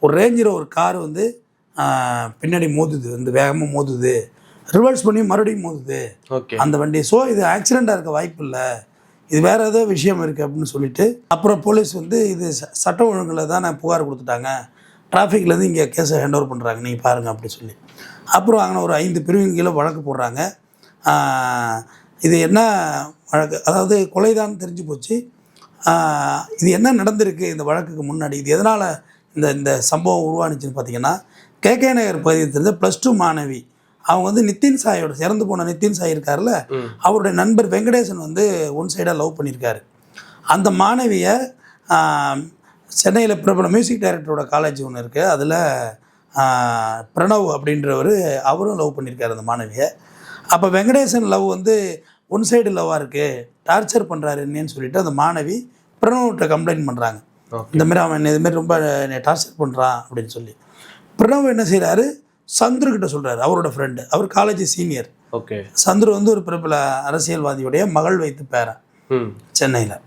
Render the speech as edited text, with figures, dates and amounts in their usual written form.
ஒரு ரேஞ்சில் ஒரு கார் வந்து பின்னாடி மோதுது, வந்து வேகமாக மோதுது, ரிவர்ஸ் பண்ணி மறுபடியும் மோதுது அந்த வண்டி. ஸோ இது ஆக்சிடெண்ட்டாக இருக்க வாய்ப்பு இல்லை, இது வேறு ஏதோ விஷயம் இருக்குது அப்படின்னு சொல்லிட்டு அப்புறம் போலீஸ் வந்து இது சட்ட ஒழுங்கில் தான் புகார் கொடுத்துட்டாங்க, டிராஃபிக்லேருந்து இங்கே கேஸை ஹேண்ட் ஓவர் பண்ணுறாங்க, நீங்கள் பாருங்கள் அப்படி சொல்லி. அப்புறம் அங்கே ஒரு 5 பிரிவின் கீழே வழக்கு போடுறாங்க. இது என்ன வழக்கு, அதாவது கொலைதான் தெரிஞ்சு போச்சு. இது என்ன நடந்திருக்கு இந்த வழக்குக்கு முன்னாடி, இது எதனால் இந்த சம்பவம் உருவானுச்சுன்னு பார்த்தீங்கன்னா, கேகே நகர் பகுதியை தெரிஞ்ச +2 மாணவி, அவங்க வந்து நிதின் சாயோட, இறந்து போன நிதின் சாய் இருக்கார்ல, அவருடைய நண்பர் வெங்கடேசன் வந்து ஒன் சைடாக லவ் பண்ணியிருக்காரு. அந்த மாணவியை சென்னையில் பிரபல மியூசிக் டைரக்டரோட காலேஜ் ஒன்று இருக்குது, அதில் பிரணவ் அப்படின்றவர் அவரும் லவ் பண்ணியிருக்காரு அந்த மாணவியை. அப்போ வெங்கடேசன் லவ் வந்து ஒன் சைடு லவ்வாக இருக்குது, டார்ச்சர் பண்ணுறாரு என்னன்னு சொல்லிட்டு அந்த மாணவி பிரணவ்கிட்ட கம்ப்ளைண்ட் பண்ணுறாங்க. இந்தமாரி அவன் இதுமாரி ரொம்ப டார்ச்சர் பண்ணுறான் அப்படின்னு சொல்லி. பிரணவ் என்ன செய்கிறாரு, சந்துருக்கிட்ட சொல்கிறாரு, அவரோட ஃப்ரெண்டு, அவர் காலேஜ் சீனியர். சந்துரு வந்து ஒரு பிரபல அரசியல்வாதியுடைய மகள் வைத்து பேரன் சென்னையில்.